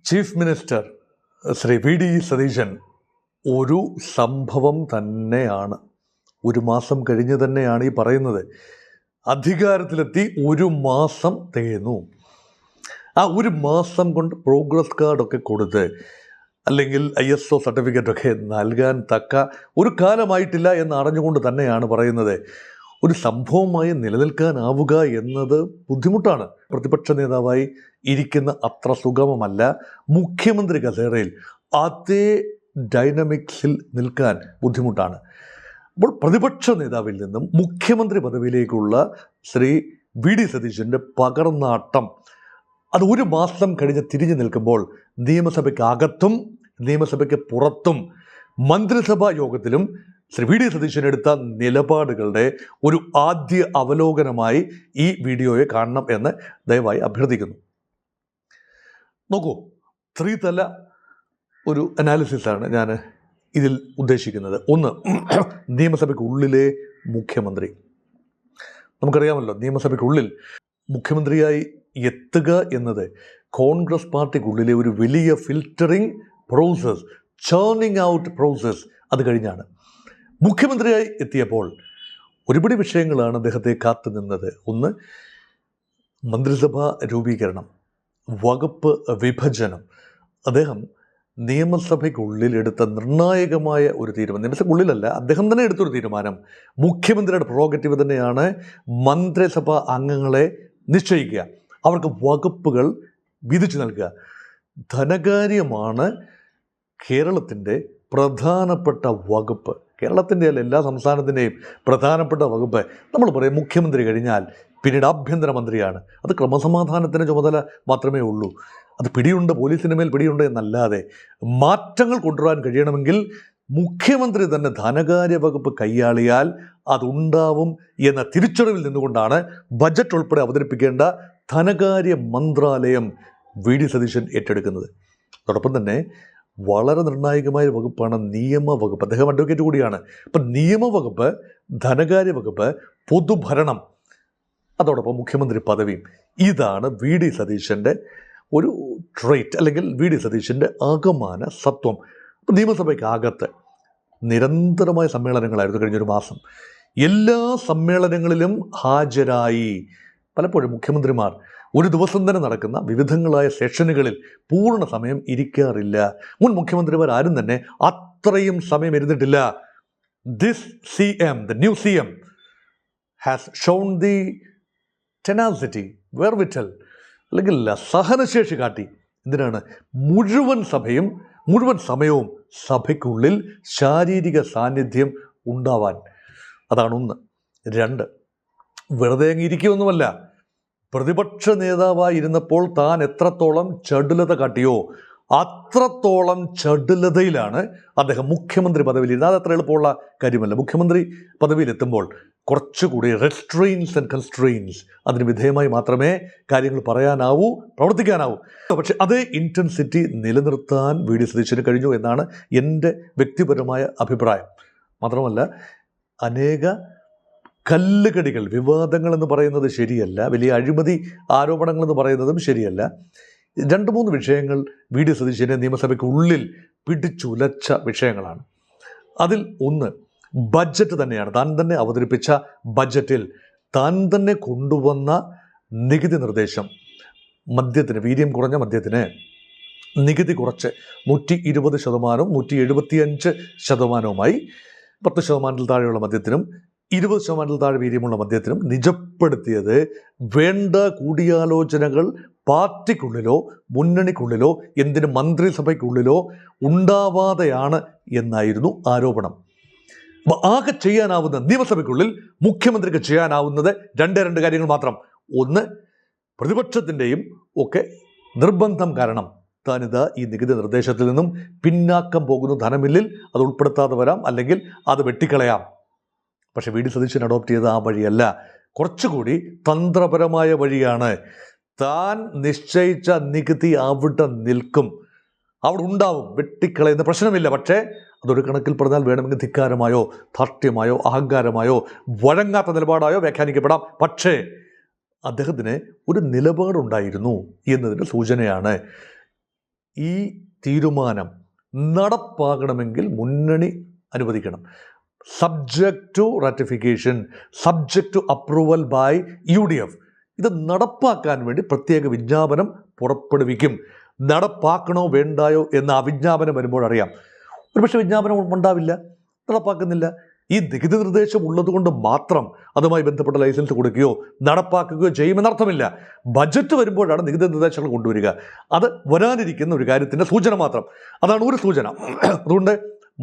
Chief minister Shri V D Satheesan ഒരു സംഭവം തന്നെയാണ്. ഒരു മാസം കഴിഞ്ഞ് തന്നെയാണ് ഈ പറയുന്നത്. അധികാരത്തിലെത്തി ഒരു മാസം തികയുന്നു. ആ ഒരു മാസം കൊണ്ട് പ്രോഗ്രസ് കാർഡൊക്കെ കൊടുത്ത് അല്ലെങ്കിൽ ISO സർട്ടിഫിക്കറ്റൊക്കെ നൽകാൻ തക്ക ഒരു കാലമായിട്ടില്ല എന്ന് അറിഞ്ഞുകൊണ്ട് തന്നെയാണ് പറയുന്നത്. ഒരു സംഭവമായി നിലനിൽക്കാനാവുക എന്നത് ബുദ്ധിമുട്ടാണ്. പ്രതിപക്ഷ നേതാവായി ഇരിക്കുന്ന അത്ര സുഗമമല്ല. മുഖ്യമന്ത്രി കസേരയിൽ അതേ ഡൈനമിക്സിൽ നിൽക്കാൻ ബുദ്ധിമുട്ടാണ്. അപ്പോൾ പ്രതിപക്ഷ നേതാവിൽ നിന്നും മുഖ്യമന്ത്രി പദവിയിലേക്കുള്ള ശ്രീ വി ഡി സതീശൻ്റെ പകർന്നാട്ടം അത് ഒരു മാസം കഴിഞ്ഞ് തിരിഞ്ഞു നിൽക്കുമ്പോൾ നിയമസഭയ്ക്ക് അകത്തും നിയമസഭയ്ക്ക് പുറത്തും മന്ത്രിസഭാ യോഗത്തിലും ശ്രീ വി ഡി സതീശൻ എടുത്ത നിലപാടുകളുടെ ഒരു ആദ്യ അവലോകനമായി ഈ വീഡിയോയെ കാണണം എന്ന് ദയവായി അഭ്യർത്ഥിക്കുന്നു. നോക്കൂ, ത്രിതല ഒരു അനാലിസിസാണ് ഞാൻ ഇതിൽ ഉദ്ദേശിക്കുന്നത്. ഒന്ന്, നിയമസഭയ്ക്കുള്ളിലെ മുഖ്യമന്ത്രി. നമുക്കറിയാമല്ലോ, നിയമസഭയ്ക്കുള്ളിൽ മുഖ്യമന്ത്രിയായി എത്തുക എന്നത് കോൺഗ്രസ് പാർട്ടിക്കുള്ളിലെ ഒരു വലിയ ഫിൽറ്ററിംഗ് പ്രോസസ്, ചേർണിങ് ഔട്ട് പ്രോസസ് അത് കഴിഞ്ഞാണ്. മുഖ്യമന്ത്രിയായി എത്തിയപ്പോൾ ഒരുപടി വിഷയങ്ങളാണ് അദ്ദേഹത്തെ കാത്തു നിന്നത്. ഒന്ന്, മന്ത്രിസഭാ രൂപീകരണം, വകുപ്പ് വിഭജനം. അദ്ദേഹം നിയമസഭയ്ക്കുള്ളിൽ എടുത്ത നിർണായകമായ ഒരു തീരുമാനം, നിയമസഭയ്ക്കുള്ളിലല്ല, അദ്ദേഹം തന്നെ എടുത്തൊരു തീരുമാനം. മുഖ്യമന്ത്രിയുടെ പ്രോഗറ്റീവ് തന്നെയാണ് മന്ത്രിസഭാ അംഗങ്ങളെ നിശ്ചയിക്കുക, അവർക്ക് വകുപ്പുകൾ വിധിച്ചു നൽകുക. ധനകാര്യമാണ് കേരളത്തിൻ്റെ പ്രധാനപ്പെട്ട വകുപ്പ്. കേരളത്തിൻ്റെ അല്ല, എല്ലാ സംസ്ഥാനത്തിൻ്റെയും പ്രധാനപ്പെട്ട വകുപ്പ്. നമ്മൾ പറയും മുഖ്യമന്ത്രി കഴിഞ്ഞാൽ പിന്നീട് ആഭ്യന്തരമന്ത്രിയാണ്. അത് ക്രമസമാധാനത്തിൻ്റെ ചുമതല മാത്രമേ ഉള്ളൂ. അത് പിടിയുണ്ട്, പോലീസിന് മേൽ പിടിയുണ്ട് എന്നല്ലാതെ മാറ്റങ്ങൾ കൊണ്ടുവരാൻ കഴിയണമെങ്കിൽ മുഖ്യമന്ത്രി തന്നെ ധനകാര്യ വകുപ്പ് കൈയാളിയാൽ അതുണ്ടാവും എന്ന തിരിച്ചറിവിൽ നിന്നുകൊണ്ടാണ് ബജറ്റ് ഉൾപ്പെടെ അവതരിപ്പിക്കേണ്ട ധനകാര്യ മന്ത്രാലയം വി ഡി സതീശൻ ഏറ്റെടുക്കുന്നത്. അതോടൊപ്പം തന്നെ വളരെ നിർണായകമായ വകുപ്പാണ് നിയമവകുപ്പ്. അദ്ദേഹം അഡ്വക്കേറ്റ് കൂടിയാണ്. അപ്പം നിയമവകുപ്പ്, ധനകാര്യ വകുപ്പ്, പൊതുഭരണം, അതോടൊപ്പം മുഖ്യമന്ത്രി പദവിയും. ഇതാണ് വി ഡി സതീശൻ്റെ ഒരു ട്രേറ്റ്, അല്ലെങ്കിൽ വി ഡി സതീശൻ്റെ ആകമാന സത്വം. അപ്പം നിയമസഭയ്ക്കകത്ത് നിരന്തരമായ സമ്മേളനങ്ങളായിരുന്നു കഴിഞ്ഞൊരു മാസം. എല്ലാ സമ്മേളനങ്ങളിലും ഹാജരായി. പലപ്പോഴും മുഖ്യമന്ത്രിമാർ ഒരു ദിവസം തന്നെ നടക്കുന്ന വിവിധങ്ങളായ സെഷനുകളിൽ പൂർണ്ണ സമയം ഇരിക്കാറില്ല. മുൻ മുഖ്യമന്ത്രിമാർ ആരും തന്നെ അത്രയും സമയം ഇരുന്നിട്ടില്ല. This CM, the new CM, has shown the tenacity, wherewithal, അല്ലെങ്കിൽ സഹനശേഷി കാട്ടി. എന്തിനാണ്? മുഴുവൻ സമയവും സഭയ്ക്കുള്ളിൽ ശാരീരിക സാന്നിധ്യം ഉണ്ടാവാൻ. അതാണ് ഒന്ന്. രണ്ട്, വെറുതെ അങ്ങ് ഇരിക്കുകയൊന്നുമല്ല. പ്രതിപക്ഷ നേതാവായിരുന്നപ്പോൾ താൻ എത്രത്തോളം ചടുലത കാട്ടിയോ അത്രത്തോളം ചടുലതയിലാണ് അദ്ദേഹം മുഖ്യമന്ത്രി പദവിയിലിരുന്നത്. അത് അത്ര എളുപ്പമുള്ള കാര്യമല്ല. മുഖ്യമന്ത്രി പദവിയിലെത്തുമ്പോൾ കുറച്ചുകൂടി റെസ്ട്രെയിൻസ് ആൻഡ് കൺസ്ട്രെയിൻസ് അതിന് വിധേയമായി മാത്രമേ കാര്യങ്ങൾ പറയാനാവൂ, പ്രവർത്തിക്കാനാവൂ. പക്ഷെ അതേ ഇൻറ്റൻസിറ്റി നിലനിർത്താൻ വി ഡി സതീശന് കഴിഞ്ഞു എന്നാണ് എൻ്റെ വ്യക്തിപരമായ അഭിപ്രായം. മാത്രമല്ല, അനേക കല്ലുകടികൾ, വിവാദങ്ങൾ എന്ന് പറയുന്നത് ശരിയല്ല, വലിയ അഴിമതി ആരോപണങ്ങളെന്ന് പറയുന്നതും ശരിയല്ല. 2-3 വിഷയങ്ങൾ വി ഡി സതീശനെ നിയമസഭയ്ക്കുള്ളിൽ പിടിച്ചുലച്ച വിഷയങ്ങളാണ്. അതിൽ ഒന്ന് ബഡ്ജറ്റ് തന്നെയാണ്. താൻ തന്നെ അവതരിപ്പിച്ച ബഡ്ജറ്റിൽ താൻ തന്നെ കൊണ്ടുവന്ന നികുതി നിർദ്ദേശം. മദ്യത്തിന്, വീര്യം കുറഞ്ഞ മദ്യത്തിന് നികുതി കുറച്ച് 120%, 175%, 10% താഴെയുള്ള മദ്യത്തിനും 20% താഴെ വീര്യമുള്ള മദ്യത്തിനും നിജപ്പെടുത്തിയത് വേണ്ട കൂടിയാലോചനകൾ പാർട്ടിക്കുള്ളിലോ മുന്നണിക്കുള്ളിലോ എന്തിന് മന്ത്രിസഭയ്ക്കുള്ളിലോ ഉണ്ടാവാതെയാണ് എന്നായിരുന്നു ആരോപണം. അപ്പോൾ ആകെ ചെയ്യാനാവുന്ന, നിയമസഭയ്ക്കുള്ളിൽ മുഖ്യമന്ത്രിക്ക് ചെയ്യാനാവുന്നത് രണ്ട് കാര്യങ്ങൾ മാത്രം. ഒന്ന്, പ്രതിപക്ഷത്തിൻ്റെയും ഒക്കെ നിർബന്ധം കാരണം താനിത് ഈ നികുതി നിർദ്ദേശത്തിൽ നിന്നും പിന്നാക്കം പോകുന്നു, ധനബില്ലിൽ അത് ഉൾപ്പെടുത്താതെ വരാം, അല്ലെങ്കിൽ അത് വെട്ടിക്കളയാം. പക്ഷേ വി ഡി സതീശൻ അഡോപ്റ്റ് ചെയ്ത ആ വഴിയല്ല, കുറച്ചുകൂടി തന്ത്രപരമായ വഴിയാണ്. താൻ നിശ്ചയിച്ച നികുതി അവിടെ നിൽക്കും, അവിടെ ഉണ്ടാവും, വെട്ടിക്കളയുന്ന പ്രശ്നമില്ല. പക്ഷേ അതൊരു കണക്കിൽ പറഞ്ഞാൽ വേണമെങ്കിൽ ധിക്കാരമായോ ധാർഷ്ട്യമായോ അഹങ്കാരമായോ വഴങ്ങാത്ത നിലപാടായോ വ്യാഖ്യാനിക്കപ്പെടാം. പക്ഷേ അദ്ദേഹത്തിന് ഒരു നിലപാടുണ്ടായിരുന്നു എന്നതിൻ്റെ സൂചനയാണ്. ഈ തീരുമാനം നടപ്പാകണമെങ്കിൽ മുന്നണി അനുവദിക്കണം. Subject to ratification, subject to approval by UDF. ഇത് നടപ്പാക്കാൻ വേണ്ടി പ്രത്യേക വിജ്ഞാപനം പുറപ്പെടുവിക്കും. നടപ്പാക്കണോ വേണ്ടായോ എന്ന ആ വിജ്ഞാപനം വരുമ്പോഴറിയാം. ഒരുപക്ഷെ വിജ്ഞാപനം ഉണ്ടാവില്ല, നടപ്പാക്കുന്നില്ല. ഈ നികുതി നിർദ്ദേശം ഉള്ളതുകൊണ്ട് മാത്രം അതുമായി ബന്ധപ്പെട്ട ലൈസൻസ് കൊടുക്കുകയോ നടപ്പാക്കുകയോ ചെയ്യുമെന്നർത്ഥമില്ല. ബജറ്റ് വരുമ്പോഴാണ് നികുതി നിർദ്ദേശങ്ങൾ കൊണ്ടുവരിക. അത് വരാനിരിക്കുന്ന ഒരു കാര്യത്തിൻ്റെ സൂചന മാത്രം. അതാണ് ഒരു സൂചന. അതുകൊണ്ട്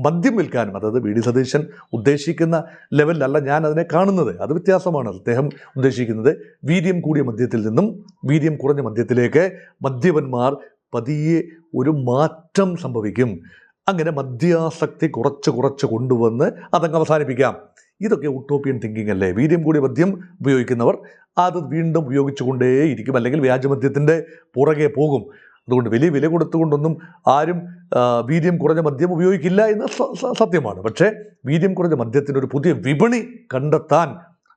മദ്യം വിൽക്കാനും, അതായത് VD സതീശൻ ഉദ്ദേശിക്കുന്ന ലെവലിലല്ല ഞാൻ അതിനെ കാണുന്നത്. അത് വ്യത്യാസമാണ്. അദ്ദേഹം ഉദ്ദേശിക്കുന്നത് വീര്യം കൂടിയ മദ്യത്തിൽ നിന്നും വീര്യം കുറഞ്ഞ മദ്യത്തിലേക്ക് മദ്യപന്മാർ പതിയെ ഒരു മാറ്റം സംഭവിക്കും. അങ്ങനെ മദ്യാസക്തി കുറച്ച് കൊണ്ടുവന്ന് അതങ്ങ് അവസാനിപ്പിക്കാം. ഇതൊക്കെ ഉട്ടോപ്യൻ തിങ്കിങ് അല്ലേ? വീര്യം കൂടിയ മദ്യം ഉപയോഗിക്കുന്നവർ അത് വീണ്ടും ഉപയോഗിച്ചുകൊണ്ടേയിരിക്കും, അല്ലെങ്കിൽ വ്യാജമദ്യത്തിൻ്റെ പുറകെ പോകും. അതുകൊണ്ട് വലിയ വില കൊടുത്തുകൊണ്ടൊന്നും ആരും വീര്യം കുറഞ്ഞ മദ്യം ഉപയോഗിക്കില്ല എന്ന് സത്യമാണ്. പക്ഷേ വീര്യം കുറഞ്ഞ മദ്യത്തിൻ്റെ ഒരു പുതിയ വിപണി കണ്ടെത്താൻ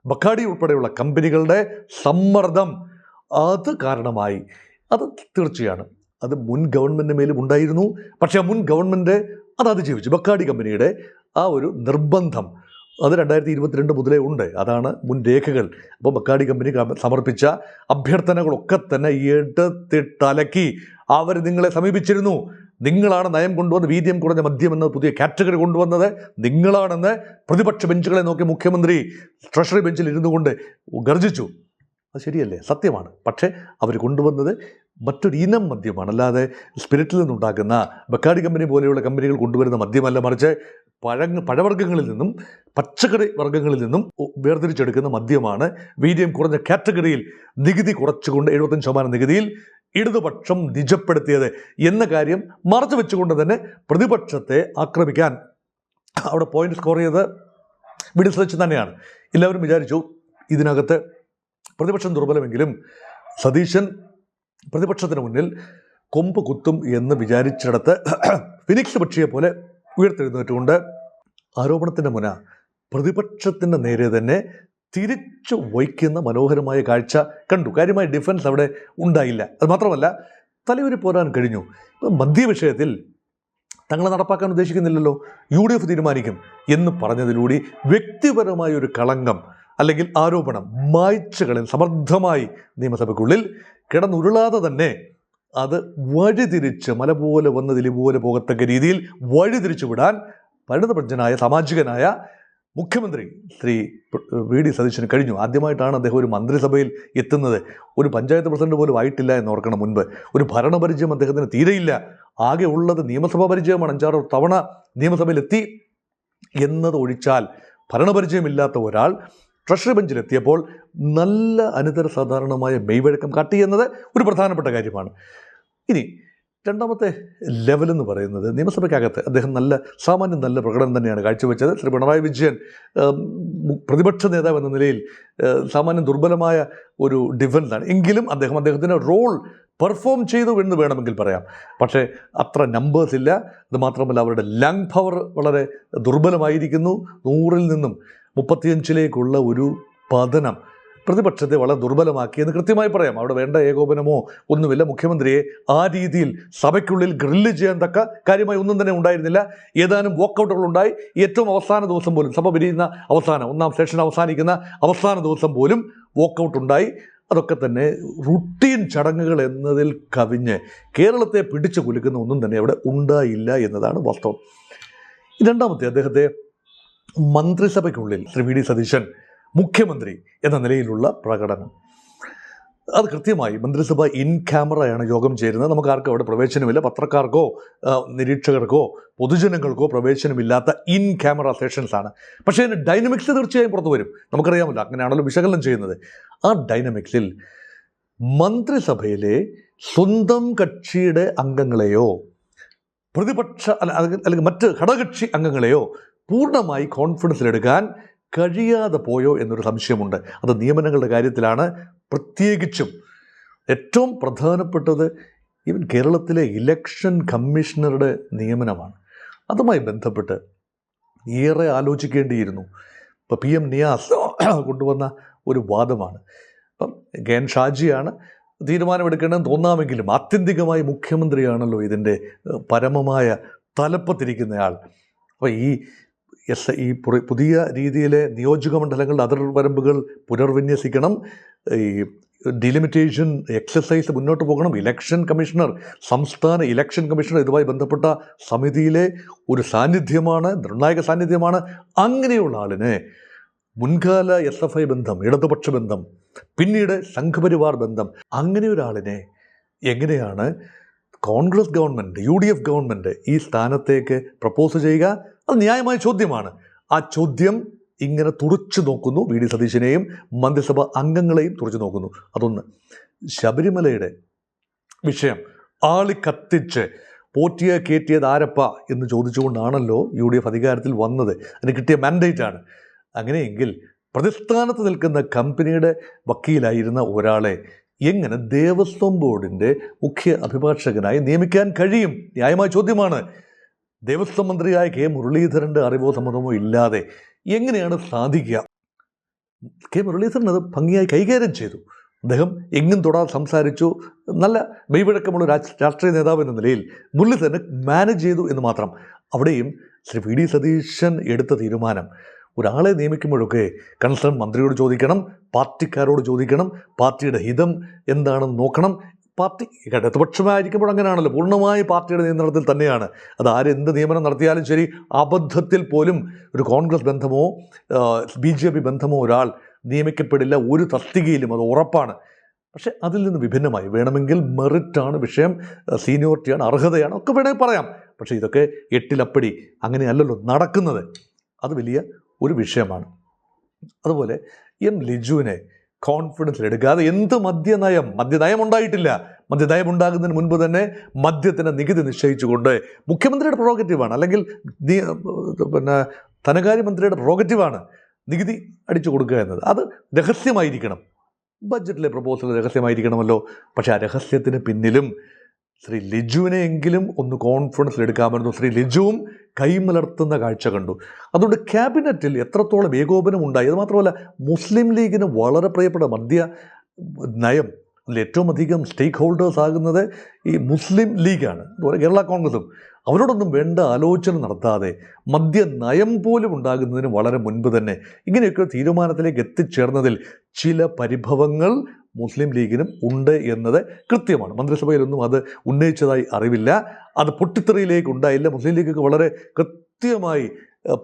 ബക്കാഡി ഉൾപ്പെടെയുള്ള കമ്പനികളുടെ സമ്മർദ്ദം അത് കാരണമായി. അത് തീർച്ചയാണ്. അത് മുൻ ഗവൺമെൻറ്റിന് മേലും ഉണ്ടായിരുന്നു. പക്ഷേ ആ മുൻ ഗവൺമെൻറ് അത് അതിജീവിച്ചു. ബക്കാഡി കമ്പനിയുടെ ആ ഒരു നിർബന്ധം അത് 2022 മുതലേ ഉണ്ട്. അതാണ് മുൻ രേഖകൾ. അപ്പോൾ ബക്കാഡി കമ്പനി സമർപ്പിച്ച അഭ്യർത്ഥനകളൊക്കെ തന്നെ എടുത്തിട്ടലക്കി അവർ നിങ്ങളെ സമീപിച്ചിരുന്നു. നിങ്ങളാണ് നയം കൊണ്ടുവന്ന് വീര്യം കുറഞ്ഞ മദ്യം എന്ന പുതിയ കാറ്റഗറി കൊണ്ടുവന്നത്, നിങ്ങളാണെന്ന് പ്രതിപക്ഷ ബെഞ്ചുകളെ നോക്കി മുഖ്യമന്ത്രി ട്രഷറി ബെഞ്ചിൽ ഇരുന്നു കൊണ്ട് ഗർജിച്ചു. അത് ശരിയല്ലേ? സത്യമാണ്. പക്ഷേ അവർ കൊണ്ടുവന്നത് മറ്റൊരു ഇനം മദ്യമാണ്, അല്ലാതെ സ്പിരിറ്റിൽ നിന്നുണ്ടാക്കുന്ന ബക്കാഡി കമ്പനി പോലെയുള്ള കമ്പനികൾ കൊണ്ടുവരുന്ന മദ്യമല്ല. മറിച്ച് പഴവർഗ്ഗങ്ങളിൽ നിന്നും പച്ചക്കറി വർഗ്ഗങ്ങളിൽ നിന്നും വേർതിരിച്ചെടുക്കുന്ന മദ്യമാണ് വീര്യം കുറഞ്ഞ കാറ്റഗറിയിൽ നികുതി കുറച്ചുകൊണ്ട് 75% നികുതിയിൽ ഇടതുപക്ഷം നിജപ്പെടുത്തിയത് എന്ന കാര്യം മറച്ചു വെച്ചുകൊണ്ട് തന്നെ പ്രതിപക്ഷത്തെ ആക്രമിക്കാൻ അവിടെ പോയിന്റ് സ്കോർ ചെയ്ത് VD സതീശൻ തന്നെയാണ്. എല്ലാവരും വിചാരിച്ചു ഇതിനകത്ത് പ്രതിപക്ഷം ദുർബലമെങ്കിലും സതീശൻ പ്രതിപക്ഷത്തിന് മുന്നിൽ കൊമ്പ് കുത്തും എന്ന് വിചാരിച്ചിടത്ത് ഫിനിക്സ് പക്ഷിയെ പോലെ ഉയർത്തെഴുന്നേറ്റുകൊണ്ട് ആരോപണത്തിൻ്റെ മുന പ്രതിപക്ഷത്തിൻ്റെ നേരെ തന്നെ തിരിച്ചു വയ്ക്കുന്ന മനോഹരമായ കാഴ്ച കണ്ടു. കാര്യമായ ഡിഫൻസ് അവിടെ ഉണ്ടായില്ല. അത് മാത്രമല്ല തലയൂരി പോരാൻ കഴിഞ്ഞു. മദ്യ വിഷയത്തിൽ തങ്ങളെ നടപ്പാക്കാൻ ഉദ്ദേശിക്കുന്നില്ലല്ലോ, UDF തീരുമാനിക്കും എന്ന് പറഞ്ഞതിലൂടെ വ്യക്തിപരമായ ഒരു കളങ്കം അല്ലെങ്കിൽ ആരോപണം മായ്ച്ചു കളയാൻ സമർത്ഥമായി നിയമസഭയ്ക്കുള്ളിൽ കിടന്നുരുളാതെ തന്നെ അത് വഴിതിരിച്ച് മല പോലെ വന്ന് ദിലി പോലെ പോകത്തക്ക രീതിയിൽ വഴിതിരിച്ചു വിടാൻ പരിണതപ്രജ്ഞനായ സാമാജികനായ മുഖ്യമന്ത്രി ശ്രീ VD സതീശന് കഴിഞ്ഞു. ആദ്യമായിട്ടാണ് അദ്ദേഹം ഒരു മന്ത്രിസഭയിൽ എത്തുന്നത്. ഒരു പഞ്ചായത്ത് പ്രസിഡന്റ് പോലും ആയിട്ടില്ല എന്ന് ഓർക്കണം. മുൻപ് ഒരു ഭരണപരിചയം അദ്ദേഹത്തിന് തീരെയില്ല. ആകെ ഉള്ളത് നിയമസഭാ പരിചയമാണ്. 5-6 തവണ നിയമസഭയിലെത്തി എന്നത് ഒഴിച്ചാൽ ഭരണപരിചയമില്ലാത്ത ഒരാൾ ട്രഷറി ബെഞ്ചിലെത്തിയപ്പോൾ നല്ല അനിതര സാധാരണമായ മെയ്വഴക്കം കാട്ടി എന്നത് ഒരു പ്രധാനപ്പെട്ട കാര്യമാണ്. ഇനി രണ്ടാമത്തെ ലെവലെന്ന് പറയുന്നത് നിയമസഭയ്ക്കകത്ത് അദ്ദേഹം സാമാന്യം നല്ല പ്രകടനം തന്നെയാണ് കാഴ്ചവെച്ചത്. ശ്രീ പിണറായി വിജയൻ പ്രതിപക്ഷ നേതാവ് എന്ന നിലയിൽ സാമാന്യം ദുർബലമായ ഒരു ഡിഫൻസാണ്. എങ്കിലും അദ്ദേഹത്തിൻ്റെ റോൾ പെർഫോം ചെയ്തു എന്ന് വേണമെങ്കിൽ പറയാം. പക്ഷേ അത്ര നമ്പേഴ്സ് ഇല്ല. അത് മാത്രമല്ല അവരുടെ ലങ് പവർ വളരെ ദുർബലമായിരിക്കുന്നു. 100-ൽ നിന്നും 35-ലേക്കുള്ള ഒരു പതനം പ്രതിപക്ഷത്തെ വളരെ ദുർബലമാക്കിയെന്ന് കൃത്യമായി പറയാം. അവിടെ വേണ്ട ഏകോപനമോ ഒന്നുമില്ല. മുഖ്യമന്ത്രിയെ ആ രീതിയിൽ സഭയ്ക്കുള്ളിൽ ഗ്രില്ല് ചെയ്യാൻ തക്ക കാര്യമായി ഒന്നും തന്നെ ഉണ്ടായിരുന്നില്ല. ഏതാനും വാക്കൗട്ടുകളുണ്ടായി. ഏറ്റവും അവസാന ദിവസം പോലും സഭ പിരിയുന്ന ഒന്നാം സെഷൻ അവസാനിക്കുന്ന അവസാന ദിവസം പോലും വാക്കൗട്ട് ഉണ്ടായി. അതൊക്കെ തന്നെ റുട്ടീൻ ചടങ്ങുകൾ എന്നതിൽ കവിഞ്ഞ് കേരളത്തെ പിടിച്ചു കുലുക്കുന്ന ഒന്നും തന്നെ അവിടെ ഉണ്ടായില്ല എന്നതാണ് വാസ്തവം. രണ്ടാമത്തെ അദ്ദേഹത്തെ മന്ത്രിസഭയ്ക്കുള്ളിൽ ശ്രീ VD സതീശൻ മുഖ്യമന്ത്രി എന്ന നിലയിലുള്ള പ്രകടനം അത് കൃത്യമായി മന്ത്രിസഭ ഇൻ ക്യാമറയാണ് യോഗം ചേരുന്നത്. നമുക്ക് ആർക്കും അവിടെ പ്രവേശനമില്ല. പത്രക്കാർക്കോ നിരീക്ഷകർക്കോ പൊതുജനങ്ങൾക്കോ പ്രവേശനമില്ലാത്ത ഇൻ ക്യാമറ സെഷൻസ് ആണ്. പക്ഷേ അതിൻ്റെ ഡൈനമിക്സ് തീർച്ചയായും പുറത്തു വരും. നമുക്കറിയാമല്ലോ, അങ്ങനെയാണല്ലോ വിശകലനം ചെയ്യുന്നത്. ആ ഡൈനമിക്സിൽ മന്ത്രിസഭയിലെ സ്വന്തം കക്ഷിയുടെ അംഗങ്ങളെയോ പ്രതിപക്ഷ അല്ലെങ്കിൽ മറ്റ് ഘടകകക്ഷി അംഗങ്ങളെയോ പൂർണ്ണമായി കോൺഫിഡൻസിലെടുക്കാൻ കഴിയാതെ പോയോ എന്നൊരു സംശയമുണ്ട്. അത് നിയമനങ്ങളുടെ കാര്യത്തിലാണ്. പ്രത്യേകിച്ചും ഏറ്റവും പ്രധാനപ്പെട്ടത് ഈവൻ കേരളത്തിലെ ഇലക്ഷൻ കമ്മീഷണറുടെ നിയമനമാണ്. അതുമായി ബന്ധപ്പെട്ട് ഏറെ ആലോചിക്കേണ്ടിയിരുന്നു. ഇപ്പോൾ PM നിയാസ് കൊണ്ടുവന്ന ഒരു വാദമാണ്. ഇപ്പം KN ഷാജിയാണ് തീരുമാനമെടുക്കേണ്ടതെന്ന് തോന്നാമെങ്കിലും ആത്യന്തികമായി മുഖ്യമന്ത്രിയാണല്ലോ ഇതിൻ്റെ പരമമായ തലപ്പത്തിരിക്കുന്നയാൾ. അപ്പോൾ ഈ പുതിയ രീതിയിലെ നിയോജക മണ്ഡലങ്ങളുടെ അതിർവരമ്പുകൾ പുനർവിന്യസിക്കണം, ഈ ഡിലിമിറ്റേഷൻ എക്സസൈസ് മുന്നോട്ട് പോകണം. ഇലക്ഷൻ കമ്മീഷണർ, സംസ്ഥാന ഇലക്ഷൻ കമ്മീഷണർ ഇതുമായി ബന്ധപ്പെട്ട സമിതിയിലെ ഒരു സാന്നിധ്യമാണ്, നിർണായക സാന്നിധ്യമാണ്. അങ്ങനെയുള്ള ആളിനെ മുൻകാല SFI ബന്ധം, ഇടതുപക്ഷ ബന്ധം, പിന്നീട് സംഘപരിവാർ ബന്ധം, അങ്ങനെ ഒരാളിനെ എങ്ങനെയാണ് കോൺഗ്രസ് ഗവൺമെൻറ്, UDF ഗവൺമെൻറ് ഈ സ്ഥാനത്തേക്ക് പ്രപ്പോസ് ചെയ്യുക? അത് ന്യായമായ ചോദ്യമാണ്. ആ ചോദ്യം ഇങ്ങനെ തുറച്ചു നോക്കുന്നു, VD സതീശനെയും മന്ത്രിസഭ അംഗങ്ങളെയും തുറച്ചു നോക്കുന്നു. അതൊന്ന്. ശബരിമലയുടെ വിഷയം ആളിക്കത്തിച്ച് പോറ്റിയ കയറ്റിയത് ആരപ്പ എന്ന് ചോദിച്ചുകൊണ്ടാണല്ലോ UDF അധികാരത്തിൽ വന്നത്. അതിന് കിട്ടിയ മാൻഡേറ്റാണ്. അങ്ങനെയെങ്കിൽ പ്രതിസ്ഥാനത്ത് നിൽക്കുന്ന കമ്പനിയുടെ വക്കീലായിരുന്ന ഒരാളെ എങ്ങനെ ദേവസ്വം ബോർഡിൻ്റെ മുഖ്യ അഭിഭാഷകനായി നിയമിക്കാൻ കഴിയും? ന്യായമായ ചോദ്യമാണ്. ദേവസ്വം മന്ത്രിയായ K മുരളീധരൻ്റെ അറിവോ സമ്മതമോ ഇല്ലാതെ എങ്ങനെയാണ് സാധിക്കുക? K മുരളീധരൻ അത് ഭംഗിയായി കൈകാര്യം ചെയ്തു. അദ്ദേഹം എങ്ങും തൊടാതെ സംസാരിച്ചു. നല്ല മെയ്വഴക്കമുള്ള രാഷ്ട്രീയ നേതാവ് എന്ന നിലയിൽ മുരളീധരനെ മാനേജ് ചെയ്തു എന്ന് മാത്രം. അവിടെയും ശ്രീ VD സതീശൻ എടുത്ത തീരുമാനം, ഒരാളെ നിയമിക്കുമ്പോഴൊക്കെ കൺസേൺ മന്ത്രിയോട് ചോദിക്കണം, പാർട്ടിക്കാരോട് ചോദിക്കണം, പാർട്ടിയുടെ ഹിതം എന്താണെന്ന് നോക്കണം. പാർട്ടി ഇടതുപക്ഷമായിരിക്കുമ്പോൾ അങ്ങനെയാണല്ലോ, പൂർണ്ണമായി പാർട്ടിയുടെ നിയന്ത്രണത്തിൽ തന്നെയാണ്. അത് ആരെന്ത് നിയമനം നടത്തിയാലും ശരി, അബദ്ധത്തിൽ പോലും ഒരു കോൺഗ്രസ് ബന്ധമോ BJP ബന്ധമോ ഒരാൾ നിയമിക്കപ്പെടില്ല ഒരു തസ്തികയിലും, അത് ഉറപ്പാണ്. പക്ഷേ അതിൽ നിന്ന് വിഭിന്നമായി വേണമെങ്കിൽ മെറിറ്റാണ് വിഷയം, സീനിയോറിറ്റിയാണ്, അർഹതയാണ്, ഒക്കെ വേണമെങ്കിൽ പറയാം. പക്ഷേ ഇതൊക്കെ എട്ടിലപ്പടി അങ്ങനെയല്ലല്ലോ നടക്കുന്നത്. അത് വലിയ ഒരു വിഷയമാണ്. അതുപോലെ M ലിജുവിനെ കോൺഫിഡൻസിൽ എടുക്കാതെ എന്ത് മദ്യനയം ഉണ്ടായിട്ടില്ല. മദ്യനയം ഉണ്ടാകുന്നതിന് മുൻപ് തന്നെ മദ്യത്തിന് നികുതി നിശ്ചയിച്ചുകൊണ്ട് മുഖ്യമന്ത്രിയുടെ പ്രൊറോഗറ്റീവാണ്, അല്ലെങ്കിൽ ധനകാര്യമന്ത്രിയുടെ പ്രൊറോഗറ്റീവാണ് നികുതി അടിച്ചു കൊടുക്കുക എന്നത്. അത് രഹസ്യമായിരിക്കണം. ബഡ്ജറ്റിലെ പ്രപ്പോസൽ രഹസ്യമായിരിക്കണമല്ലോ. പക്ഷേ ആ രഹസ്യത്തിന് പിന്നിലും ശ്രീ ലിജുവിനെയെങ്കിലും ഒന്ന് കോൺഫിഡൻസിൽ എടുക്കാമായിരുന്നു. ശ്രീ ലിജുവും കൈമലർത്തുന്ന കാഴ്ച കണ്ടു. അതുകൊണ്ട് ക്യാബിനറ്റിൽ എത്രത്തോളം ഏകോപനം ഉണ്ടായി. അത് മാത്രമല്ല, മുസ്ലിം ലീഗിന് വളരെ പ്രിയപ്പെട്ട മദ്യ നയം, അതിൽ ഏറ്റവും അധികം സ്റ്റേക്ക് ഹോൾഡേഴ്സ് ആകുന്നത് ഈ മുസ്ലിം ലീഗാണ്, അതുപോലെ കേരള കോൺഗ്രസും. അവരോടൊന്നും വേണ്ട ആലോചന നടത്താതെ മദ്യ നയം പോലും ഉണ്ടാകുന്നതിന് വളരെ മുൻപ് തന്നെ ഇങ്ങനെയൊക്കെ തീരുമാനത്തിലേക്ക് എത്തിച്ചേർന്നതിൽ ചില പരിഭവങ്ങൾ മുസ്ലിം ലീഗിനും ഉണ്ട് എന്നത് കൃത്യമാണ്. മന്ത്രിസഭയിലൊന്നും അത് ഉന്നയിച്ചതായി അറിവില്ല. അത് പൊട്ടിത്തെറിയിലേക്ക് ഉണ്ടായില്ല. മുസ്ലിം ലീഗൊക്കെ വളരെ കൃത്യമായി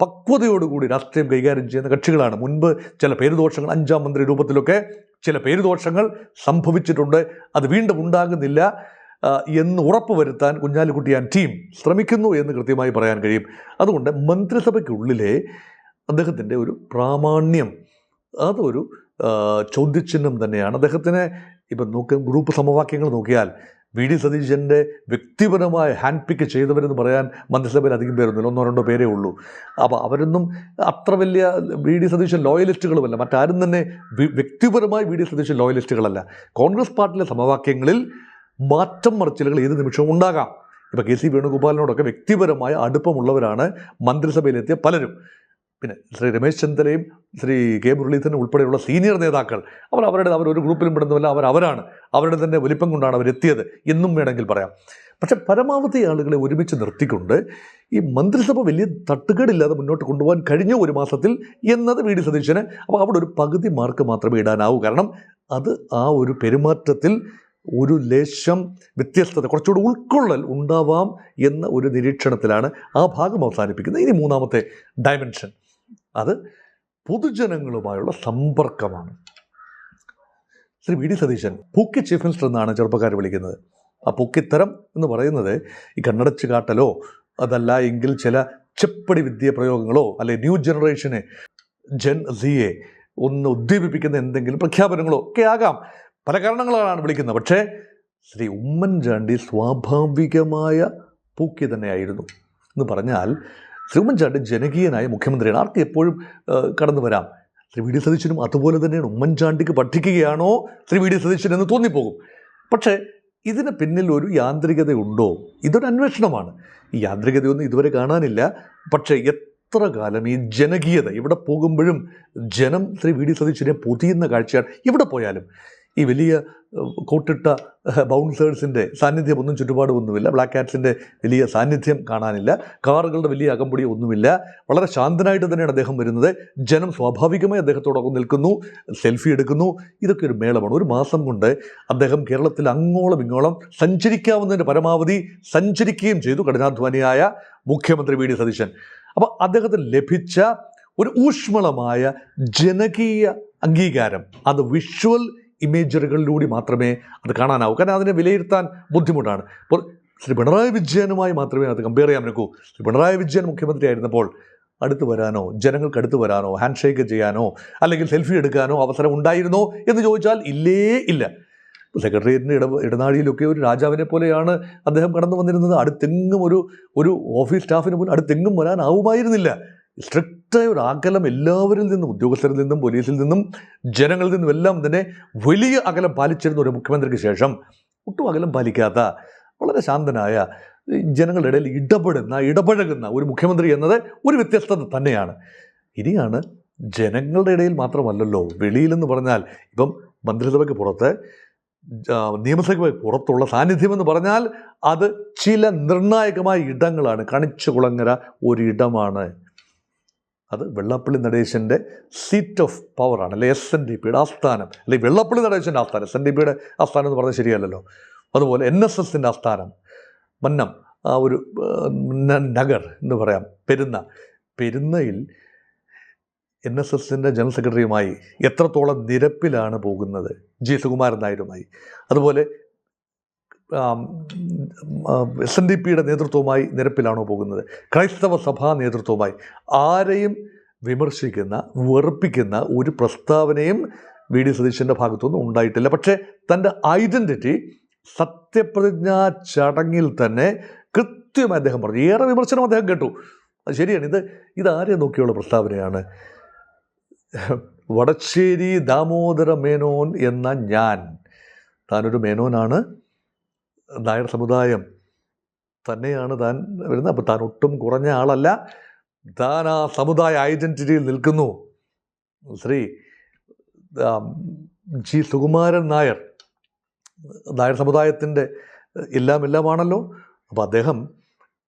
പക്വതയോടുകൂടി രാഷ്ട്രീയം കൈകാര്യം ചെയ്യുന്ന കക്ഷികളാണ്. മുൻപ് ചില പേരുദോഷങ്ങൾ, 5-ാം മന്ത്രി രൂപത്തിലൊക്കെ ചില പേരുദോഷങ്ങൾ സംഭവിച്ചിട്ടുണ്ട്. അത് വീണ്ടും ഉണ്ടാകുന്നില്ല എന്ന് ഉറപ്പുവരുത്താൻ കുഞ്ഞാലിക്കുട്ടി ആൻഡ് ടീം ശ്രമിക്കുന്നു എന്ന് കൃത്യമായി പറയാൻ കഴിയും. അതുകൊണ്ട് മന്ത്രിസഭയ്ക്കുള്ളിലെ അദ്ദേഹത്തിൻ്റെ ഒരു പ്രാമാണ്യം, അതൊരു ചോദ്യചിഹ്നം തന്നെയാണ്. അദ്ദേഹത്തിന് ഇപ്പം ഗ്രൂപ്പ് സമവാക്യങ്ങൾ നോക്കിയാൽ VD സതീശൻ്റെ വ്യക്തിപരമായ ഹാൻഡ് പിക്ക് ചെയ്തവരെന്ന് പറയാൻ മന്ത്രിസഭയിൽ അധികം പേരൊന്നുമില്ല, 1-2 പേരേ ഉള്ളൂ. അപ്പോൾ അവരൊന്നും അത്ര വലിയ VD സതീശൻ ലോയലിസ്റ്റുകളുമല്ല. മറ്റാരും തന്നെ വ്യക്തിപരമായി VD സതീശൻ ലോയലിസ്റ്റുകളല്ല. കോൺഗ്രസ് പാർട്ടിയിലെ സമവാക്യങ്ങളിൽ മാറ്റം മറിച്ചിലുകൾ ഏത് നിമിഷവും ഉണ്ടാകാം. ഇപ്പോൾ KC വേണുഗോപാലിനോടൊക്കെ വ്യക്തിപരമായ അടുപ്പമുള്ളവരാണ് മന്ത്രിസഭയിലെത്തിയ പലരും. പിന്നെ ശ്രീ രമേശ് ചെന്നിത്തലയും ശ്രീ K മുരളീധരനും ഉൾപ്പെടെയുള്ള സീനിയർ നേതാക്കൾ അവരൊരു ഗ്രൂപ്പിലും പെടുന്നതല്ല, അവരാണ്, അവരുടെ തന്നെ വലിപ്പം കൊണ്ടാണ് അവരെത്തിയത് എന്നും വേണമെങ്കിൽ പറയാം. പക്ഷെ പരമാവധി ആളുകളെ ഒരുമിച്ച് നിർത്തിക്കൊണ്ട് ഈ മന്ത്രിസഭ വലിയ തട്ടുകേടില്ലാതെ മുന്നോട്ട് കൊണ്ടുപോകാൻ കഴിഞ്ഞ ഒരു മാസത്തിൽ എന്നത് VD സതീശന്. അപ്പോൾ അവിടെ ഒരു പകുതി മാർക്ക് മാത്രമേ ഇടാനാവൂ. കാരണം അത് ആ ഒരു പെരുമാറ്റത്തിൽ ഒരു ലേശം വ്യത്യസ്തത, കുറച്ചുകൂടി ഉൾക്കൊള്ളൽ ഉണ്ടാവാം എന്ന ഒരു നിരീക്ഷണത്തിലാണ് ആ ഭാഗം അവസാനിപ്പിക്കുന്നത്. ഇനി മൂന്നാമത്തെ ഡയമെൻഷൻ, അത് പൊതുജനങ്ങളുമായുള്ള സമ്പർക്കമാണ്. ശ്രീ VD സതീശൻ പൂക്കി ചീഫ് മിനിസ്റ്റർ എന്നാണ് ചെറുപ്പക്കാർ വിളിക്കുന്നത്. ആ പൂക്കിത്തരം എന്ന് പറയുന്നത് ഈ കണ്ണടച്ച് കാട്ടലോ അതല്ല എങ്കിൽ ചില ചെപ്പടി വിദ്യ പ്രയോഗങ്ങളോ അല്ലെ ന്യൂ ജനറേഷനെ ജെൻ സിയെ ഒന്ന് ഉദ്ദീപിപ്പിക്കുന്ന എന്തെങ്കിലും പ്രഖ്യാപനങ്ങളോ ഒക്കെ ആകാം. പല കാരണങ്ങളാണ് വിളിക്കുന്നത്. പക്ഷേ ശ്രീ ഉമ്മൻചാണ്ടി സ്വാഭാവികമായ പൂക്കി തന്നെയായിരുന്നു എന്ന് പറഞ്ഞാൽ, ശ്രീ ഉമ്മൻചാണ്ടി ജനകീയനായ മുഖ്യമന്ത്രിയാണ്. ആർക്ക് എപ്പോഴും കടന്നു വരാം. ശ്രീ VD സതീശനും അതുപോലെ തന്നെയാണ്. ഉമ്മൻചാണ്ടിക്ക് പഠിക്കുകയാണോ ശ്രീ VD സതീശൻ എന്ന് തോന്നിപ്പോകും. പക്ഷേ ഇതിന് പിന്നിൽ ഒരു യാന്ത്രികതയുണ്ടോ? ഇതൊരു അന്വേഷണമാണ്. ഈ യാന്ത്രികതയൊന്നും ഇതുവരെ കാണാനില്ല. പക്ഷേ എത്ര കാലം ഈ ജനകീയത, ഇവിടെ പോകുമ്പോഴും ജനം ശ്രീ VD സതീശനെ പൊതിയുന്ന കാഴ്ചയാണ്. ഇവിടെ പോയാലും ഈ വലിയ കോട്ടിട്ട ബൗൺസേഴ്സിൻ്റെ സാന്നിധ്യമൊന്നും ചുറ്റുപാടുമൊന്നുമില്ല. ബ്ലാക്ക് ക്യാറ്റ്സിൻ്റെ വലിയ സാന്നിധ്യം കാണാനില്ല. കാറുകളുടെ വലിയ അകമ്പടി ഒന്നുമില്ല. വളരെ ശാന്തനായിട്ട് തന്നെയാണ് അദ്ദേഹം വരുന്നത്. ജനം സ്വാഭാവികമായി അദ്ദേഹത്തോടൊപ്പം നിൽക്കുന്നു, സെൽഫി എടുക്കുന്നു. ഇതൊക്കെ ഒരു മേളമാണ്. ഒരു മാസം കൊണ്ട് അദ്ദേഹം കേരളത്തിൽ അങ്ങോളം ഇങ്ങോളം സഞ്ചരിക്കാവുന്നതിൻ്റെ പരമാവധി സഞ്ചരിക്കുകയും ചെയ്തു, കഠിനാധ്വാനിയായ മുഖ്യമന്ത്രി വി ഡി സതീശൻ. അപ്പോൾ അദ്ദേഹത്തിന് ലഭിച്ച ഒരു ഊഷ്മളമായ ജനകീയ അംഗീകാരം അത് വിഷ്വൽ ഇമേജറികളിലൂടെ മാത്രമേ അത് കാണാനാവൂ. കാരണം അതിനെ വിലയിരുത്താൻ ബുദ്ധിമുട്ടാണ്. ഇപ്പോൾ ശ്രീ പിണറായി വിജയനുമായി മാത്രമേ അത് കമ്പയർ ചെയ്യാൻ പറ്റൂ. ശ്രീ പിണറായി വിജയൻ മുഖ്യമന്ത്രി ആയിരുന്നപ്പോൾ അടുത്ത് വരാനോ, ജനങ്ങൾക്ക് അടുത്ത് വരാനോ, ഹാൻഡ് ഷേക്ക് ചെയ്യാനോ അല്ലെങ്കിൽ സെൽഫി എടുക്കാനോ അവസരം ഉണ്ടായിരുന്നോ എന്ന് ചോദിച്ചാൽ ഇല്ലേ ഇല്ല. സെക്രട്ടേറിയറ്റിൻ്റെ ഇടനാഴിയിലൊക്കെ ഒരു രാജാവിനെ പോലെയാണ് അദ്ദേഹം കടന്നു വന്നിരുന്നത്. അടുത്തെങ്ങും ഒരു ഓഫീസ് സ്റ്റാഫിന് പോലും അടുത്തെങ്ങും വരാനാവുമായിരുന്നില്ല. സ്ട്രിക്റ്റായ ഒരു അകലം എല്ലാവരിൽ നിന്നും, ഉദ്യോഗസ്ഥരിൽ നിന്നും, പോലീസിൽ നിന്നും, ജനങ്ങളിൽ നിന്നും എല്ലാം തന്നെ വലിയ അകലം പാലിച്ചിരുന്ന ഒരു മുഖ്യമന്ത്രിക്ക് ശേഷം ഒട്ടും അകലം പാലിക്കാത്ത വളരെ ശാന്തനായ ജനങ്ങളുടെ ഇടയിൽ ഇടപഴകുന്ന ഒരു മുഖ്യമന്ത്രി എന്നത് ഒരു വ്യത്യസ്തത തന്നെയാണ്. ഇനിയാണ് ജനങ്ങളുടെ ഇടയിൽ മാത്രമല്ലല്ലോ, വെളിയിലെന്ന് പറഞ്ഞാൽ ഇപ്പം മന്ത്രിസഭയ്ക്ക് പുറത്ത്, നിയമസഭയ്ക്ക് പുറത്തുള്ള സാന്നിധ്യമെന്ന് പറഞ്ഞാൽ അത് ചില നിർണായകമായ ഇടങ്ങളാണ്. കണിച്ചുകുളങ്ങര ഒരിടമാണ്. അത് വെള്ളാപ്പള്ളി നടേശൻ്റെ സീറ്റ് ഓഫ് പവറാണ്, അല്ലെ SNDPയുടെ ആസ്ഥാനം, അല്ലെങ്കിൽ വെള്ളാപ്പള്ളി നടേശൻ്റെ ആസ്ഥാനം. SNDPയുടെ ആസ്ഥാനം എന്ന് പറഞ്ഞാൽ ശരിയല്ലല്ലോ. അതുപോലെ NSSൻ്റെ ആസ്ഥാനം മന്നം, ആ ഒരു നഗർ എന്ന് പറയാം, പെരുന്നയിൽ NSSൻ്റെ ജനറൽ സെക്രട്ടറിയുമായി എത്രത്തോളം നിരപ്പിലാണ് പോകുന്നത്, ജി സുകുമാരൻ നായരുമായി. അതുപോലെ SNDPയുടെ നേതൃത്വവുമായി നിരപ്പിലാണോ പോകുന്നത്, ക്രൈസ്തവ സഭാ നേതൃത്വവുമായി. ആരെയും വിമർശിക്കുന്ന, വെറുപ്പിക്കുന്ന ഒരു പ്രസ്താവനയും വി ഡി സതീശൻ്റെ ഭാഗത്തുനിന്നും ഉണ്ടായിട്ടില്ല. പക്ഷേ തൻ്റെ ഐഡൻറ്റിറ്റി സത്യപ്രതിജ്ഞാ ചടങ്ങിൽ തന്നെ കൃത്യമായി അദ്ദേഹം പറഞ്ഞു. ഏറെ വിമർശനം അദ്ദേഹം കേട്ടു, അത് ശരിയാണ്. ഇതാരെ നോക്കിയുള്ള പ്രസ്താവനയാണ്. വടശ്ശേരി ദാമോദര മേനോൻ എന്ന താനൊരു മേനോനാണ്, നായർ സമുദായം തന്നെയാണ് താൻ വരുന്നത്. അപ്പോൾ താൻ ഒട്ടും കുറഞ്ഞ ആളല്ല, താൻ ആ സമുദായ ഐഡൻറ്റിറ്റിയിൽ നിൽക്കുന്നു. ശ്രീ ജി സുകുമാരൻ നായർ സമുദായത്തിൻ്റെ എല്ലാമാണല്ലോ. അപ്പോൾ അദ്ദേഹം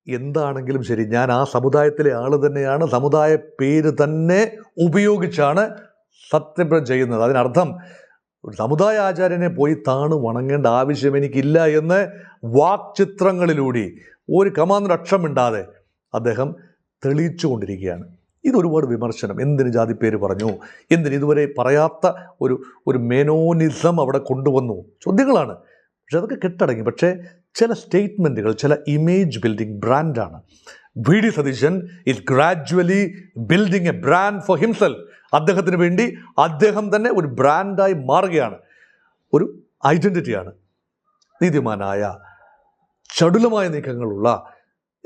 എന്താണെങ്കിലും ശരി, ഞാൻ ആ സമുദായത്തിലെ ആൾ തന്നെയാണ്, സമുദായ പേര് തന്നെ ഉപയോഗിച്ചാണ് സത്യപ്രതിജ്ഞ ചെയ്യുന്നത്. അതിനർത്ഥം ഒരു സമുദായ ആചാര്യനെ പോയി താണ് വണങ്ങേണ്ട ആവശ്യം എനിക്കില്ല എന്ന് വാക്ചിത്രങ്ങളിലൂടെ ഒരു കമാന്നൊരു അക്ഷരമിണ്ടാതെ അദ്ദേഹം തെളിയിച്ചു കൊണ്ടിരിക്കുകയാണ്. ഇതൊരുപാട് വിമർശനം. എന്തിന് ജാതിപ്പേര് പറഞ്ഞു, എന്തിന് ഇതുവരെ പറയാത്ത ഒരു മേനോനിസം അവിടെ കൊണ്ടുവന്നു, ചോദ്യങ്ങളാണ്. പക്ഷെ അതൊക്കെ കെട്ടടങ്ങി. പക്ഷേ ചില സ്റ്റേറ്റ്മെൻറ്റുകൾ, ചില ഇമേജ് ബിൽഡിംഗ് ബ്രാൻഡാണ്. V D Satheesan is gradually building a brand for himself. അദ്ദേഹത്തിന് വേണ്ടി അദ്ദേഹം തന്നെ ഒരു ബ്രാൻഡായി മാറുകയാണ്, ഒരു ഐഡൻറ്റിറ്റിയാണ്. നീതിമാനായ, ചടുലമായ നീക്കങ്ങളുള്ള,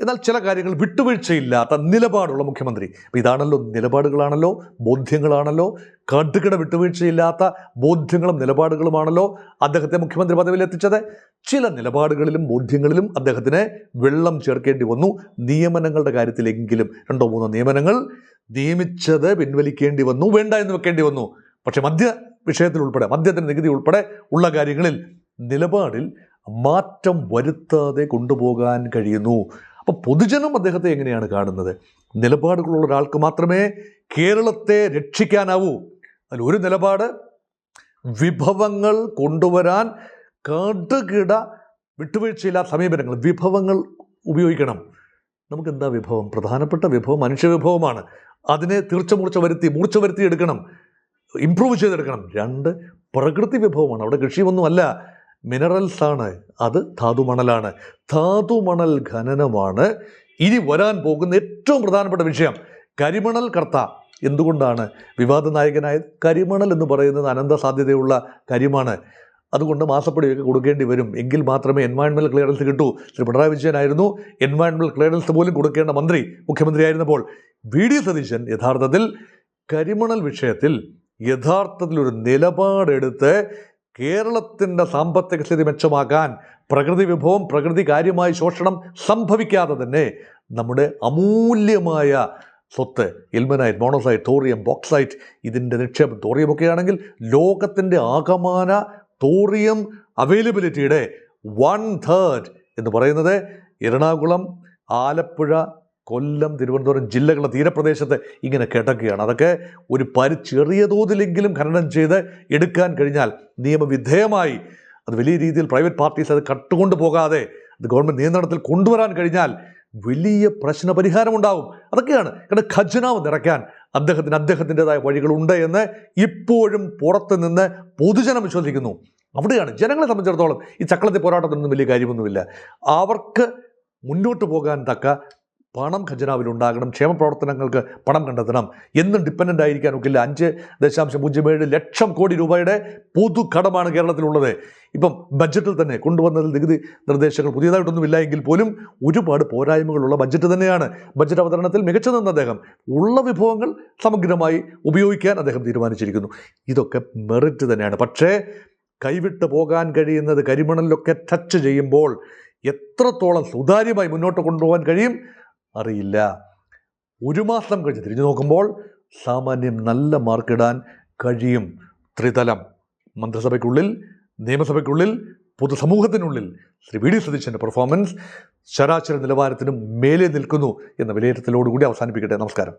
എന്നാൽ ചില കാര്യങ്ങൾ വിട്ടുവീഴ്ചയില്ലാത്ത നിലപാടുള്ള മുഖ്യമന്ത്രി. അപ്പോൾ ഇതാണല്ലോ, നിലപാടുകളാണല്ലോ, ബോധ്യങ്ങളാണല്ലോ, കടുകിട വിട്ടുവീഴ്ചയില്ലാത്ത ബോധ്യങ്ങളും നിലപാടുകളുമാണല്ലോ അദ്ദേഹത്തെ മുഖ്യമന്ത്രി പദവിയിൽ എത്തിച്ചത്. ചില നിലപാടുകളിലും ബോധ്യങ്ങളിലും അദ്ദേഹത്തിന് വെള്ളം ചേർക്കേണ്ടി വന്നു. നിയമനങ്ങളുടെ കാര്യത്തിലെങ്കിലും 2-3 നിയമനങ്ങൾ നിയമിച്ചത് പിൻവലിക്കേണ്ടി വന്നു, വേണ്ട എന്ന് വെക്കേണ്ടി വന്നു. പക്ഷെ മദ്യ വിഷയത്തിൽ ഉൾപ്പെടെ, മദ്യത്തിൻ്റെ നികുതി ഉൾപ്പെടെ ഉള്ള കാര്യങ്ങളിൽ നിലപാടിൽ മാറ്റം വരുത്താതെ കൊണ്ടുപോകാൻ കഴിയുന്നു. അപ്പോൾ പൊതുജനം അദ്ദേഹത്തെ എങ്ങനെയാണ് കാണുന്നത്? നിലപാടുകളുള്ള ഒരാൾക്ക് മാത്രമേ കേരളത്തെ രക്ഷിക്കാനാവൂ. അതിലൊരു നിലപാട്, വിഭവങ്ങൾ കൊണ്ടുവരാൻ കടുകിട വിട്ടുവീഴ്ചയില്ലാത്ത സമീപനങ്ങൾ. വിഭവങ്ങൾ ഉപയോഗിക്കണം. നമുക്കെന്താ വിഭവം? പ്രധാനപ്പെട്ട വിഭവം മനുഷ്യവിഭവമാണ്. അതിനെ മൂർച്ച വരുത്തി എടുക്കണം, ഇംപ്രൂവ് ചെയ്തെടുക്കണം. 2 പ്രകൃതി വിഭവമാണ്. അവിടെ കൃഷിയൊന്നുമല്ല, മിനറൽസാണ്. അത് ധാതുമണലാണ്. ധാതുമണൽ ഖനനമാണ് ഇനി വരാൻ പോകുന്ന ഏറ്റവും പ്രധാനപ്പെട്ട വിഷയം. കരിമണൽ കർത്ത എന്തുകൊണ്ടാണ് വിവാദ നായകനായത്? കരിമണൽ എന്ന് പറയുന്നത് അനന്ത സാധ്യതയുള്ള കാര്യമാണ്. അതുകൊണ്ട് മാസപ്പടിയൊക്കെ കൊടുക്കേണ്ടി വരും. എങ്കിൽ മാത്രമേ എൻവയൺമെൻറ്റൽ ക്ലിയറൻസ് കിട്ടൂ. ശ്രീ പിണറായി വിജയനായിരുന്നു എൻവയൺമെൻറ്റൽ ക്ലിയറൻസ് പോലും കൊടുക്കേണ്ട മുഖ്യമന്ത്രിയായിരുന്നപ്പോൾ. വി ഡി സതീശൻ യഥാർത്ഥത്തിൽ കരിമണൽ വിഷയത്തിൽ ഒരു നിലപാടെടുത്ത് കേരളത്തിൻ്റെ സാമ്പത്തിക സ്ഥിതി മെച്ചമാക്കാൻ, പ്രകൃതി വിഭവം, പ്രകൃതി കാര്യമായി ശോഷണം സംഭവിക്കാതെ തന്നെ നമ്മുടെ അമൂല്യമായ സ്വത്ത്, ഇൽമനൈറ്റ്, മോണോസൈറ്റ്, തോറിയം, ബോക്സൈറ്റ്, ഇതിൻ്റെ നിക്ഷേപം, തോറിയമൊക്കെ ആണെങ്കിൽ ലോകത്തിൻ്റെ ആകമാന തോറിയം അവൈലബിലിറ്റിയുടെ 1/3 എന്ന് പറയുന്നത് എറണാകുളം, ആലപ്പുഴ, കൊല്ലം, തിരുവനന്തപുരം ജില്ലകളുടെ തീരപ്രദേശത്ത് ഇങ്ങനെ കിടക്കുകയാണ്. അതൊക്കെ ഒരു ചെറിയ തോതിലെങ്കിലും ഖനനം ചെയ്ത് എടുക്കാൻ കഴിഞ്ഞാൽ നിയമവിധേയമായി അത് വലിയ രീതിയിൽ പ്രൈവറ്റ് പാർട്ടീസ് അത് കട്ടുകൊണ്ട് പോകാതെ അത് ഗവൺമെൻറ് നിയന്ത്രണത്തിൽ കൊണ്ടുവരാൻ കഴിഞ്ഞാൽ വലിയ പ്രശ്നപരിഹാരമുണ്ടാകും. അതൊക്കെയാണ്. കാരണം ഖജനാവ് നിറയ്ക്കാൻ അദ്ദേഹത്തിൻ്റെതായ വഴികളുണ്ട് എന്ന് ഇപ്പോഴും പുറത്ത് നിന്ന് പൊതുജനം വിശ്വസിക്കുന്നു. അവിടെയാണ് ജനങ്ങളെ സംബന്ധിച്ചിടത്തോളം ഈ ചക്രത്തെ പോരാട്ടത്തിനൊന്നും വലിയ കാര്യമൊന്നുമില്ല. അവർക്ക് മുന്നോട്ട് പോകാൻ തക്ക പണം ഖജനാവിലുണ്ടാകണം, ക്ഷേമ പ്രവർത്തനങ്ങൾക്ക് പണം കണ്ടെത്തണം, എന്നും ഡിപ്പെൻഡൻ്റ് ആയിരിക്കാൻ ഒക്കില്ല. 5.07 ലക്ഷം കോടി രൂപയുടെ പൊതുകടമാണ് കേരളത്തിലുള്ളത്. ഇപ്പം ബഡ്ജറ്റിൽ തന്നെ കൊണ്ടുവന്നതിൽ നികുതി നിർദ്ദേശങ്ങൾ പുതിയതായിട്ടൊന്നുമില്ല എങ്കിൽ പോലും ഒരുപാട് പോരായ്മകളുള്ള ബഡ്ജറ്റ് തന്നെയാണ്. ബഡ്ജറ്റ് അവതരണത്തിൽ മികച്ചു നിന്ന അദ്ദേഹം ഉള്ള വിഭവങ്ങൾ സമഗ്രമായി ഉപയോഗിക്കാൻ അദ്ദേഹം തീരുമാനിച്ചിരിക്കുന്നു. ഇതൊക്കെ മെറിറ്റ് തന്നെയാണ്. പക്ഷേ കൈവിട്ട് പോകാൻ കഴിയുന്നത് കരിമണലിലൊക്കെ ടച്ച് ചെയ്യുമ്പോൾ എത്രത്തോളം സുതാര്യമായി മുന്നോട്ട് കൊണ്ടുപോകാൻ കഴിയും അറിയില്ല. 1 മാസം കഴിഞ്ഞ് തിരിഞ്ഞു നോക്കുമ്പോൾ സാമാന്യം നല്ല മാർക്കിടാൻ കഴിയും. ത്രിതലം മന്ത്രിസഭയ്ക്കുള്ളിൽ, നിയമസഭയ്ക്കുള്ളിൽ, പൊതുസമൂഹത്തിനുള്ളിൽ ശ്രീ വി ഡി സതീശൻ്റെ പെർഫോമൻസ് ശരാശരി നിലവാരത്തിനും മേലെ നിൽക്കുന്നു എന്ന വിലയിരുത്തലോടുകൂടി അവസാനിപ്പിക്കട്ടെ. നമസ്കാരം.